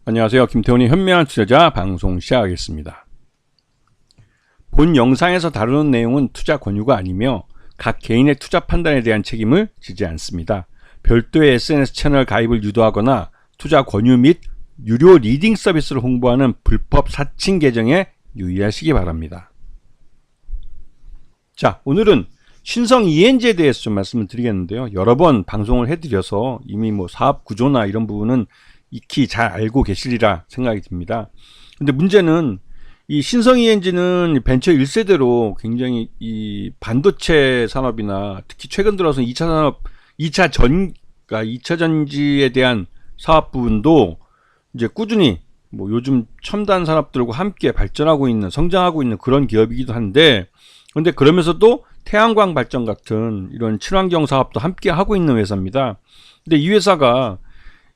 안녕하세요. 김태훈의 현명한 투자자 방송 시작하겠습니다. 본 영상에서 다루는 내용은 투자 권유가 아니며 각 개인의 투자 판단에 대한 책임을 지지 않습니다. 별도의 SNS 채널 가입을 유도하거나 투자 권유 및 유료 리딩 서비스를 홍보하는 불법 사칭 계정에 유의하시기 바랍니다. 자, 오늘은 신성 ENG에 대해서 좀 말씀을 드리겠는데요. 여러 번 방송을 해드려서 이미 사업 구조나 이런 부분은 익히 잘 알고 계시리라 생각이 듭니다. 근데 문제는 이 신성 ENG는 벤처 1세대로 굉장히 이 반도체 산업이나 특히 최근 들어서 2차 산업, 2차 전지에 대한 사업 부분도 이제 꾸준히 요즘 첨단 산업들과 함께 발전하고 있는, 성장하고 있는 그런 기업이기도 한데, 근데 그러면서도 태양광 발전 같은 이런 친환경 사업도 함께 하고 있는 회사입니다. 근데 이 회사가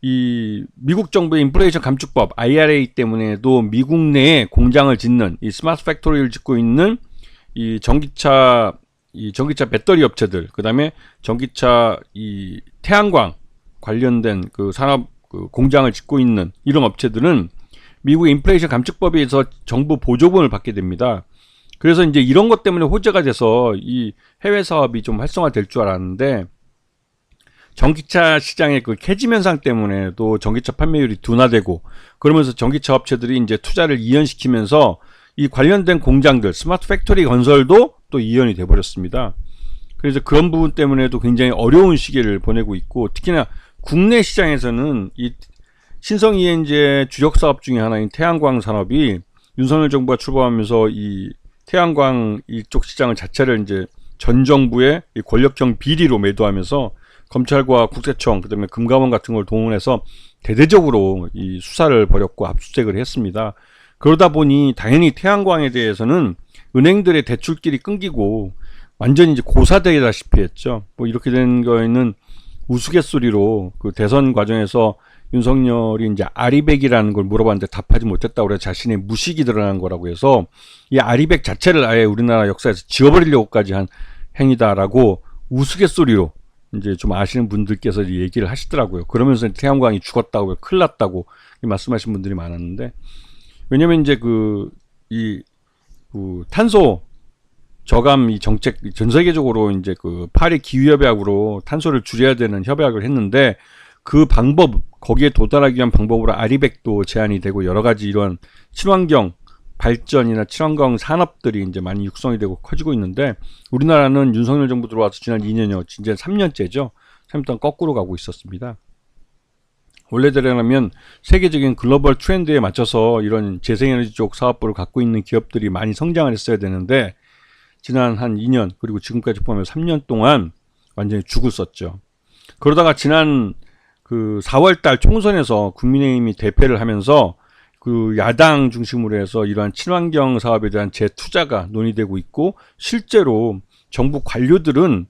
이 미국 정부의 인플레이션 감축법 IRA 때문에도 미국 내에 공장을 짓는 이 스마트 팩토리를 짓고 있는 이 전기차 배터리 업체들, 그다음에 전기차 이 태양광 관련된 그 산업 그 공장을 짓고 있는 이런 업체들은 미국의 인플레이션 감축법에 의해서 정부 보조금을 받게 됩니다. 그래서 이제 이런 것 때문에 호재가 돼서 이 해외 사업이 좀 활성화될 줄 알았는데, 전기차 시장의 그 캐즘 현상 때문에도 전기차 판매율이 둔화되고, 그러면서 전기차 업체들이 이제 투자를 이연시키면서 이 관련된 공장들, 스마트 팩토리 건설도 또 이연이 돼 버렸습니다. 그래서 그런 부분 때문에도 굉장히 어려운 시기를 보내고 있고, 특히나 국내 시장에서는 이 신성 ENG의 주력 사업 중에 하나인 태양광 산업이 윤석열 정부가 출범하면서 이 태양광 이쪽 시장을 자체를 이제 전 정부의 이 권력형 비리로 매도하면서 검찰과 국세청, 그다음에 금감원 같은 걸 동원해서 대대적으로 이 수사를 벌였고 압수수색을 했습니다. 그러다 보니 당연히 태양광에 대해서는 은행들의 대출길이 끊기고 완전히 이제 고사되다시피 했죠. 이렇게 된 거에는 우스갯소리로 그 대선 과정에서 윤석열이 이제 아리백이라는 걸 물어봤는데 답하지 못했다고 그래 자신의 무식이 드러난 거라고 해서 이 아리백 자체를 아예 우리나라 역사에서 지워버리려고까지 한 행위다라고 우스갯소리로 이제 좀 아시는 분들께서 얘기를 하시더라고요. 그러면서 태양광이 죽었다고, 큰일 났다고 말씀하신 분들이 많았는데, 왜냐면 이제 탄소 저감 이 정책 전 세계적으로 이제 그 파리 기후협약으로 탄소를 줄여야 되는 협약을 했는데, 그 방법, 거기에 도달하기 위한 방법으로 아리백도 제한이 되고 여러 가지 이런 친환경 발전이나 친환경 산업들이 이제 많이 육성이 되고 커지고 있는데, 우리나라는 윤석열 정부 들어와서 지난 2년여, 이제 3년째죠. 3년 동안 거꾸로 가고 있었습니다. 원래대로라면 세계적인 글로벌 트렌드에 맞춰서 이런 재생에너지 쪽 사업부를 갖고 있는 기업들이 많이 성장을 했어야 되는데, 지난 한 2년, 그리고 지금까지 보면 3년 동안 완전히 죽을 썼죠. 그러다가 지난 그 4월달 총선에서 국민의힘이 대패를 하면서 그 야당 중심으로 해서 이러한 친환경 사업에 대한 재투자가 논의되고 있고, 실제로 정부 관료들은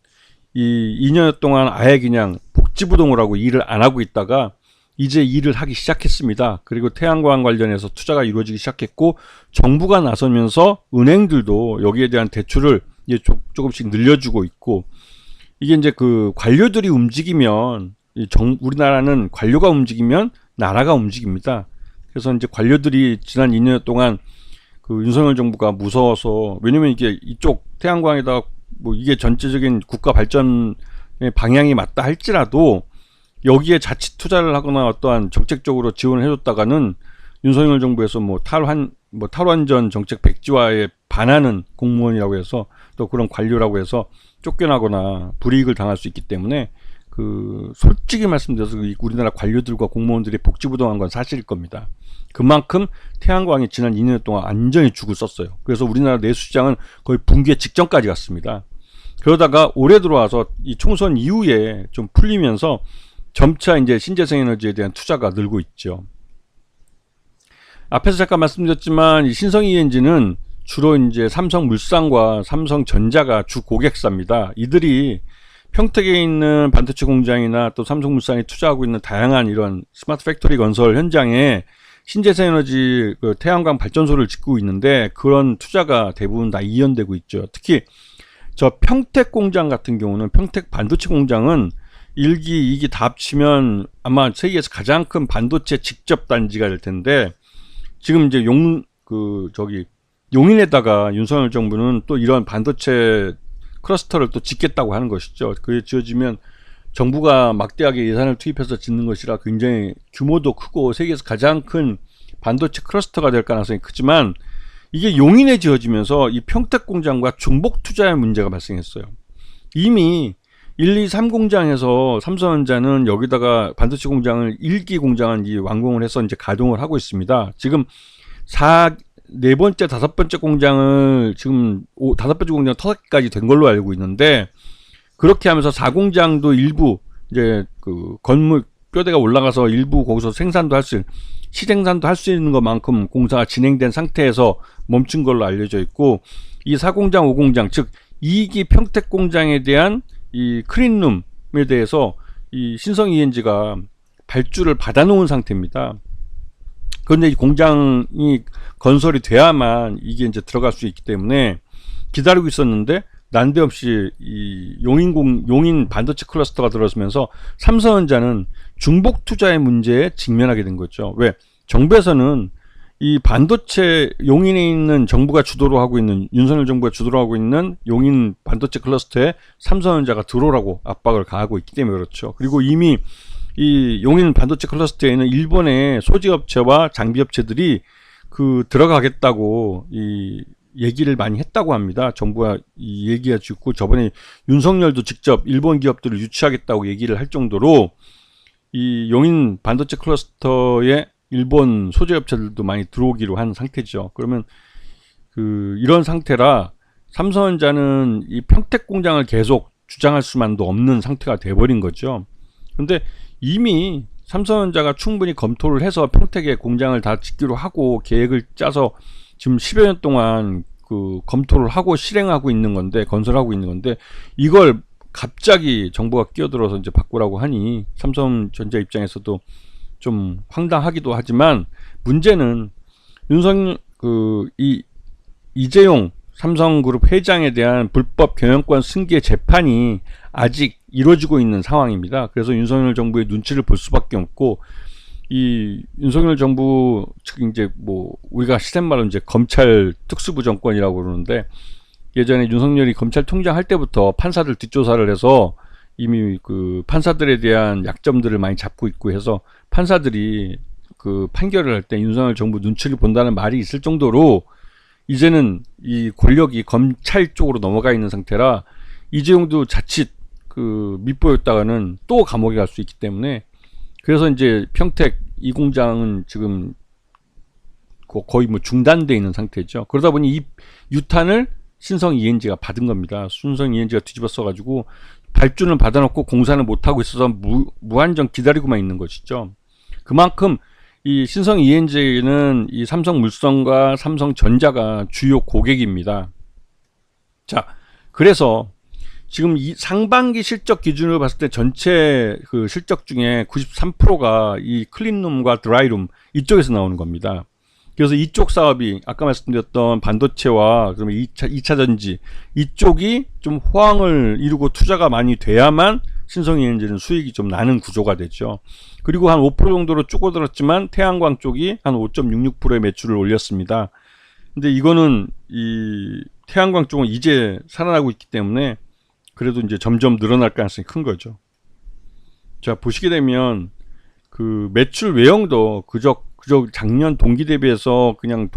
이 2년 동안 아예 그냥 복지부동을 하고 일을 안 하고 있다가 이제 일을 하기 시작했습니다. 그리고 태양광 관련해서 투자가 이루어지기 시작했고, 정부가 나서면서 은행들도 여기에 대한 대출을 이제 조금씩 늘려주고 있고, 이게 이제 그 관료들이 움직이면 우리나라는 관료가 움직이면 나라가 움직입니다. 그래서 이제 관료들이 지난 2년 동안 그 윤석열 정부가 무서워서, 왜냐면 이게 이쪽 태양광에다가 이게 전체적인 국가 발전의 방향이 맞다 할지라도 여기에 자칫 투자를 하거나 어떠한 정책적으로 지원을 해줬다가는 윤석열 정부에서 탈원전 정책 백지화에 반하는 공무원이라고 해서, 또 그런 관료라고 해서 쫓겨나거나 불이익을 당할 수 있기 때문에, 솔직히 말씀드려서 우리나라 관료들과 공무원들이 복지부동한 건 사실일 겁니다. 그만큼 태양광이 지난 2년 동안 완전히 죽을 썼어요. 그래서 우리나라 내수시장은 거의 붕괴 직전까지 갔습니다. 그러다가 올해 들어와서 이 총선 이후에 좀 풀리면서 점차 이제 신재생에너지에 대한 투자가 늘고 있죠. 앞에서 잠깐 말씀드렸지만 이 신성 ENG는 주로 이제 삼성물산과 삼성전자가 주 고객사입니다. 이들이 평택에 있는 반도체 공장이나 또 삼성물산이 투자하고 있는 다양한 이런 스마트 팩토리 건설 현장에 신재생에너지 그 태양광 발전소를 짓고 있는데, 그런 투자가 대부분 다 이연되고 있죠. 특히 저 평택 공장 같은 경우는, 평택 반도체 공장은 1기, 2기 다 합치면 아마 세계에서 가장 큰 반도체 직접 단지가 될 텐데, 지금 이제 용인에다가 윤석열 정부는 또 이런 반도체 클러스터를 또 짓겠다고 하는 것이죠. 그게 지어지면 정부가 막대하게 예산을 투입해서 짓는 것이라 굉장히 규모도 크고 세계에서 가장 큰 반도체 클러스터가 될 가능성이 크지만, 이게 용인에 지어지면서 이 평택 공장과 중복 투자의 문제가 발생했어요. 이미 1, 2, 3 공장에서 삼성전자는 여기다가 반도체 공장을 1기 공장은 완공을 해서 이제 가동을 하고 있습니다. 지금 네 번째, 다섯 번째 공장을 지금 다섯 번째 공장 터렛까지 된 걸로 알고 있는데, 그렇게 하면서 4공장도 일부 이제 그 건물 뼈대가 올라가서 일부 거기서 시생산도 할 수 있는 것만큼 공사가 진행된 상태에서 멈춘 걸로 알려져 있고, 이 4공장, 5공장, 즉 2기 평택 공장에 대한 이 클린룸에 대해서 이 신성 ENG가 발주를 받아놓은 상태입니다. 그런데 이 공장이 건설이 돼야만 이게 이제 들어갈 수 있기 때문에 기다리고 있었는데, 난데없이 이 용인 반도체 클러스터가 들어서면서 삼성전자는 중복 투자의 문제에 직면하게 된 거죠. 왜? 정부에서는 이 반도체 용인에 있는 정부가 주도로 하고 있는, 윤석열 정부가 주도로 하고 있는 용인 반도체 클러스터에 삼성전자가 들어오라고 압박을 가하고 있기 때문에 그렇죠. 그리고 이미 이 용인 반도체 클러스터에는 일본의 소지업체와 장비업체들이 들어가겠다고 이 얘기를 많이 했다고 합니다. 정부가 이 얘기가 있고, 저번에 윤석열도 직접 일본 기업들을 유치하겠다고 얘기를 할 정도로 이 용인 반도체 클러스터에 일본 소재업체들도 많이 들어오기로 한 상태죠. 그러면 이런 상태라 삼성전자는 이 평택 공장을 계속 주장할 수만도 없는 상태가 돼버린 거죠. 그런데 이미 삼성전자가 충분히 검토를 해서 평택에 공장을 다 짓기로 하고 계획을 짜서 지금 10여 년 동안 검토를 하고 실행하고 있는 건데, 건설하고 있는 건데, 이걸 갑자기 정부가 끼어들어서 이제 바꾸라고 하니 삼성전자 입장에서도 좀 황당하기도 하지만, 문제는 이재용 삼성그룹 회장에 대한 불법 경영권 승계 재판이 아직 이루어지고 있는 상황입니다. 그래서 윤석열 정부의 눈치를 볼 수밖에 없고, 이 윤석열 정부 측 이제 우리가 시샘말로 이제 검찰 특수부 정권이라고 그러는데, 예전에 윤석열이 검찰 총장할 때부터 판사들 뒷조사를 해서 이미 판사들에 대한 약점들을 많이 잡고 있고 해서 판사들이 판결을 할 때 윤석열 정부 눈치를 본다는 말이 있을 정도로 이제는 이 권력이 검찰 쪽으로 넘어가 있는 상태라, 이재용도 자칫 밑보였다가는 또 감옥에 갈 수 있기 때문에, 그래서 이제 평택 이 공장은 지금 거의 중단되어 있는 상태죠. 그러다 보니 이 유탄을 신성 ENG가 받은 겁니다. 신성 ENG가 뒤집어 써가지고 발주는 받아놓고 공사는 못하고 있어서 무한정 기다리고만 있는 것이죠. 그만큼 이 신성 ENG는 이 삼성물산과 삼성전자가 주요 고객입니다. 자, 그래서 지금 이 상반기 실적 기준으로 봤을 때 전체 실적 중에 93%가 이 클린룸과 드라이룸 이쪽에서 나오는 겁니다. 그래서 이쪽 사업이 아까 말씀드렸던 반도체와 그러면 2차 전지 이쪽이 좀 호황을 이루고 투자가 많이 돼야만 신성 ENG는 수익이 좀 나는 구조가 되죠. 그리고 한 5% 정도로 쪼그들었지만 태양광 쪽이 한 5.66%의 매출을 올렸습니다. 근데 이거는 이 태양광 쪽은 이제 살아나고 있기 때문에 그래도 이제 점점 늘어날 가능성이 큰 거죠. 자, 보시게 되면 매출 외형도 그저 작년 동기 대비해서 그냥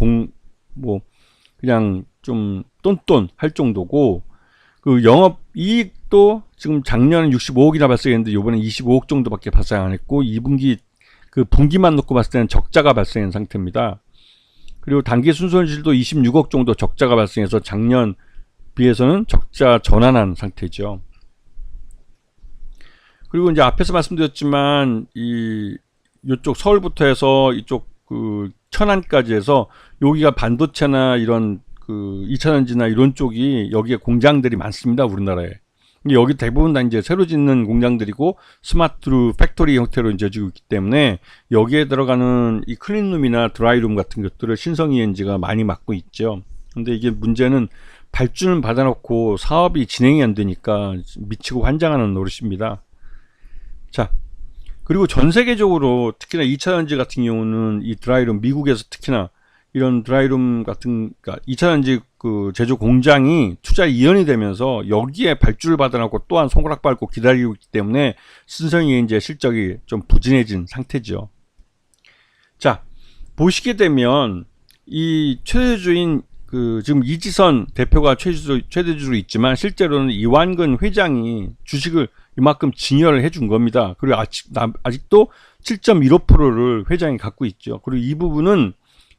그냥 좀 똔똔 할 정도고, 영업 이익도 지금 작년은 65억이나 발생했는데 이번엔 25억 정도밖에 발생 안 했고, 2분기 분기만 놓고 봤을 때는 적자가 발생한 상태입니다. 그리고 단기 순손실도 26억 정도 적자가 발생해서 작년 비해서는 적자 전환한 상태죠. 그리고 이제 앞에서 말씀드렸지만 이쪽 서울부터 해서 이쪽 천안까지 해서 여기가 반도체나 이런 2차전지나 이런 쪽이 여기에 공장들이 많습니다, 우리나라에. 근데 여기 대부분 다 이제 새로 짓는 공장들이고 스마트 팩토리 형태로 이제 지고 있기 때문에 여기에 들어가는 이 클린룸이나 드라이룸 같은 것들을 신성 ENG가 많이 맡고 있죠. 근데 이게 문제는 발주는 받아놓고 사업이 진행이 안 되니까 미치고 환장하는 노릇입니다. 자, 그리고 전 세계적으로 특히나 2차 전지 같은 경우는 이 드라이룸, 미국에서 특히나 이런 드라이룸 같은, 그러니까 2차 전지 그 제조 공장이 투자 이연이 되면서 여기에 발주를 받아놓고 또한 손가락 밟고 기다리고 있기 때문에 신성이 이제 실적이 좀 부진해진 상태죠. 자, 보시게 되면 이 최대주인 그 지금 이지선 대표가 최대주로 있지만 실제로는 이완근 회장이 주식을 이만큼 증여를 해준 겁니다. 그리고 아직도 7.15%를 회장이 갖고 있죠. 그리고 이 부분은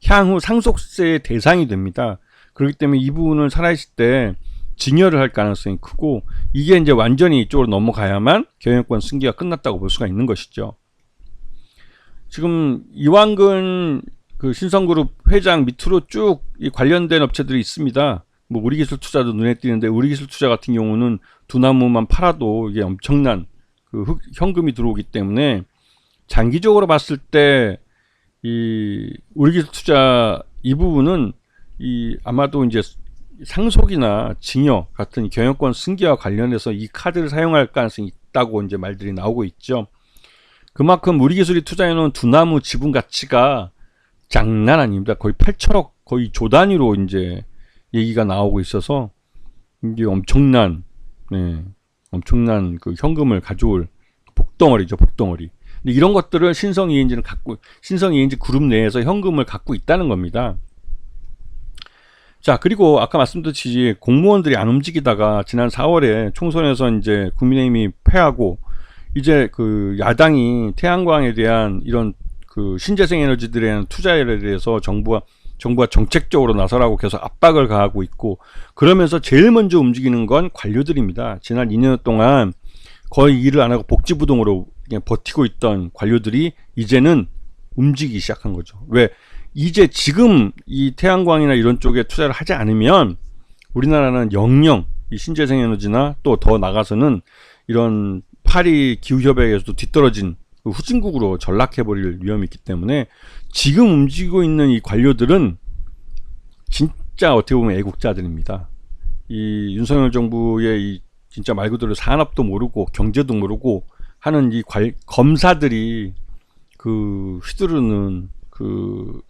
향후 상속세의 대상이 됩니다. 그렇기 때문에 이 부분을 살아있을 때 증여를 할 가능성이 크고, 이게 이제 완전히 이쪽으로 넘어가야만 경영권 승계가 끝났다고 볼 수가 있는 것이죠. 지금 이완근 그 신성그룹 회장 밑으로 쭉 이 관련된 업체들이 있습니다. 뭐 우리기술투자도 눈에 띄는데, 우리기술투자 같은 경우는 두나무만 팔아도 이게 엄청난 그 현금이 들어오기 때문에 장기적으로 봤을 때 이 우리기술투자 이 부분은 이 아마도 이제 상속이나 증여 같은 경영권 승계와 관련해서 이 카드를 사용할 가능성이 있다고 이제 말들이 나오고 있죠. 그만큼 우리기술이 투자해놓은 두나무 지분 가치가 장난 아닙니다. 거의 8천억, 거의 조 단위로 이제 얘기가 나오고 있어서 이게 엄청난 그 현금을 가져올 복덩어리죠, 복덩어리. 근데 이런 것들을 신성 ENG 그룹 내에서 현금을 갖고 있다는 겁니다. 자, 그리고 아까 말씀드렸듯이 공무원들이 안 움직이다가 지난 4월에 총선에서 이제 국민의힘이 패하고, 이제 그 야당이 태양광에 대한 이런 그 신재생 에너지들에 대한 투자에 대해서 정부가 정책적으로 나서라고 계속 압박을 가하고 있고, 그러면서 제일 먼저 움직이는 건 관료들입니다. 지난 2년 동안 거의 일을 안 하고 복지부동으로 그냥 버티고 있던 관료들이 이제는 움직이기 시작한 거죠. 왜? 이제 지금 이 태양광이나 이런 쪽에 투자를 하지 않으면 우리나라는 영영 이 신재생 에너지나 또 더 나가서는 이런 파리 기후협약에서도 뒤떨어진 후진국으로 전락해버릴 위험이 있기 때문에 지금 움직이고 있는 이 관료들은 진짜 어떻게 보면 애국자들입니다. 이 윤석열 정부의 이 진짜 말 그대로 산업도 모르고 경제도 모르고 하는 이 검사들이 그 휘두르는 그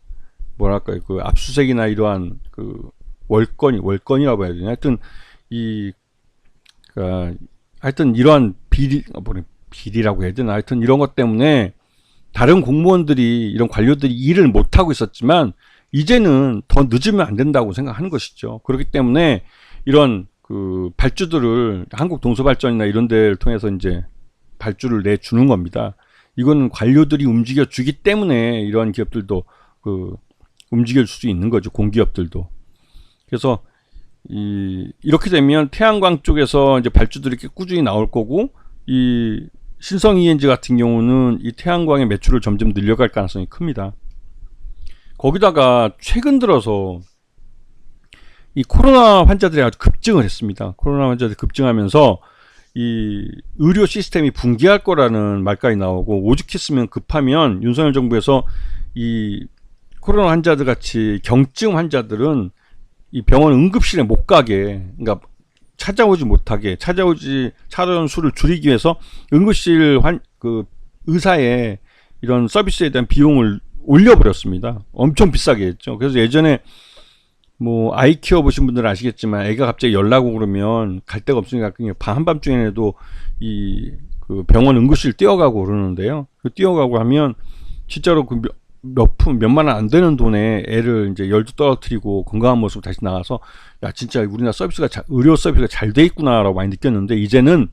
뭐랄까요, 그 압수색이나 이러한 그 월권이라고 해야 되나, 하여튼 이러한 비리라고 해야 되나, 하여튼 이런 것 때문에 다른 공무원들이, 이런 관료들이 일을 못하고 있었지만 이제는 더 늦으면 안 된다고 생각하는 것이죠. 그렇기 때문에 이런 그 발주들을 한국 동서발전이나 이런 데를 통해서 이제 발주를 내주는 겁니다. 이건 관료들이 움직여 주기 때문에 이러한 기업들도 그 움직일 수 있는 거죠, 공기업들도. 그래서 이렇게 되면 태양광 쪽에서 이제 발주들이 꾸준히 나올 거고, 이 신성 ENG 같은 경우는 이 태양광의 매출을 점점 늘려갈 가능성이 큽니다. 거기다가 최근 들어서 이 코로나 환자들이 아주 급증을 했습니다. 코로나 환자들이 급증하면서 이 의료 시스템이 붕괴할 거라는 말까지 나오고, 오죽했으면 급하면 윤석열 정부에서 이 코로나 환자들 같이 경증 환자들은 이 병원 응급실에 못 가게, 그러니까 찾아오는 수를 줄이기 위해서 응급실 그 의사의 이런 서비스에 대한 비용을 올려버렸습니다. 엄청 비싸게 했죠. 그래서 예전에 뭐 아이 키워 보신 분들은 아시겠지만, 애가 갑자기 연락 오고 그러면 갈 데가 없으니까 그냥 한밤중에도 이 그 병원 응급실 뛰어가고 그러는데요. 그 뛰어가고 하면 진짜로 그 몇만 원 안 되는 돈에 애를 이제 열도 떨어뜨리고 건강한 모습 다시 나가서, 야 진짜 우리나라 의료 서비스가 잘 돼 있구나라고 많이 느꼈는데, 이제는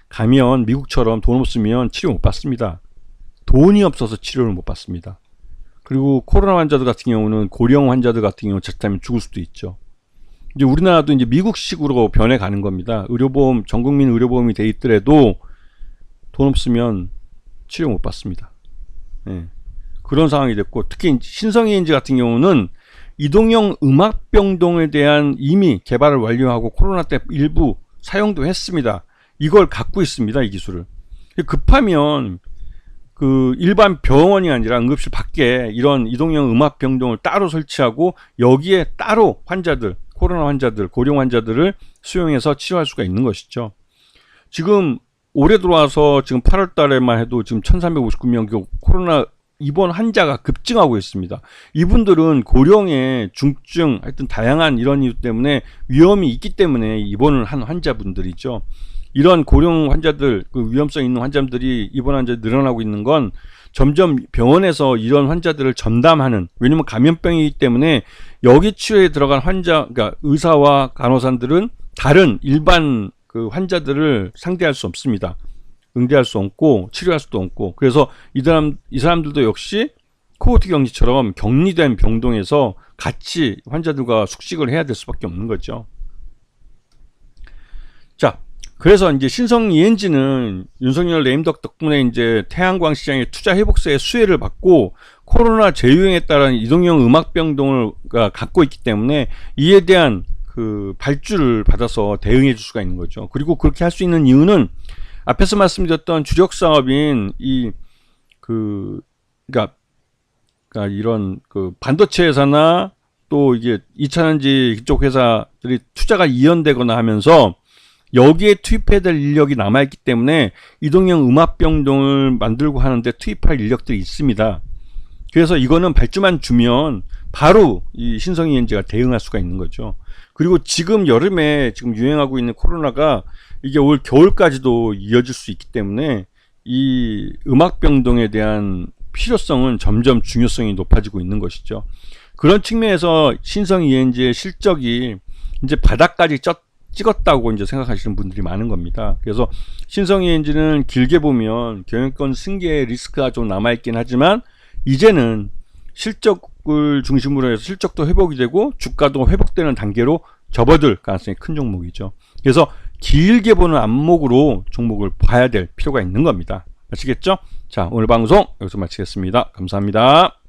가면 미국처럼 돈 없으면 치료 못 받습니다. 돈이 없어서 치료를 못 받습니다. 그리고 코로나 환자들 같은 경우는, 고령 환자들 같은 경우 자칫하면 죽을 수도 있죠. 이제 우리나라도 이제 미국식으로 변해가는 겁니다. 의료보험, 전국민 의료보험이 돼 있더라도 돈 없으면 치료 못 받습니다. 네. 그런 상황이 됐고, 특히 신성 ENG 같은 경우는 이동형 음압병동에 대한 이미 개발을 완료하고 코로나 때 일부 사용도 했습니다. 이걸 갖고 있습니다, 이 기술을. 급하면 그 일반 병원이 아니라 응급실 밖에 이런 이동형 음압병동을 따로 설치하고, 여기에 따로 코로나 환자들, 고령 환자들을 수용해서 치료할 수가 있는 것이죠. 지금 올해 들어와서 지금 8월 달에만 해도 지금 1359명 코로나 입원 환자가 급증하고 있습니다. 이분들은 고령의 중증 하여튼 다양한 이런 이유 때문에 위험이 있기 때문에 입원을 한 환자분들이죠. 이런 고령 환자들, 그 위험성 있는 환자들이 입원 환자들이 늘어나고 있는 건 점점 병원에서 이런 환자들을 전담하는, 왜냐면 감염병이기 때문에 여기 치료에 들어간 환자, 그러니까 의사와 간호사들은 다른 일반 그 환자들을 상대할 수 없습니다. 응대할 수 없고 치료할 수도 없고, 그래서 이 사람들도 역시 코호르트 격리처럼 격리된 병동에서 같이 환자들과 숙식을 해야 될 수밖에 없는 거죠. 자, 그래서 이제 신성 ENG는 윤석열 레임덕 덕분에 이제 태양광 시장의 투자 회복세의 수혜를 받고 코로나 재유행에 따른 이동형 음압병동을 갖고 있기 때문에 이에 대한 그 발주를 받아서 대응해 줄 수가 있는 거죠. 그리고 그렇게 할 수 있는 이유는 앞에서 말씀드렸던 주력 사업인 그러니까 이런 그 반도체 회사나 또 이게 2차전지 이쪽 회사들이 투자가 이연되거나 하면서 여기에 투입해야 될 인력이 남아있기 때문에 이동형 음압병동을 만들고 하는데 투입할 인력들이 있습니다. 그래서 이거는 발주만 주면 바로 이 신성 ENG가 대응할 수가 있는 거죠. 그리고 지금 여름에 지금 유행하고 있는 코로나가 이게 올 겨울까지도 이어질 수 있기 때문에 이 음압병동에 대한 필요성은 점점 중요성이 높아지고 있는 것이죠. 그런 측면에서 신성 ENG의 실적이 이제 바닥까지 찍었다고 이제 생각하시는 분들이 많은 겁니다. 그래서 신성 ENG는 길게 보면 경영권 승계의 리스크가 좀 남아있긴 하지만 이제는 실적을 중심으로 해서 실적도 회복이 되고 주가도 회복되는 단계로 접어들 가능성이 큰 종목이죠. 그래서 길게 보는 안목으로 종목을 봐야 될 필요가 있는 겁니다. 아시겠죠? 자, 오늘 방송 여기서 마치겠습니다. 감사합니다.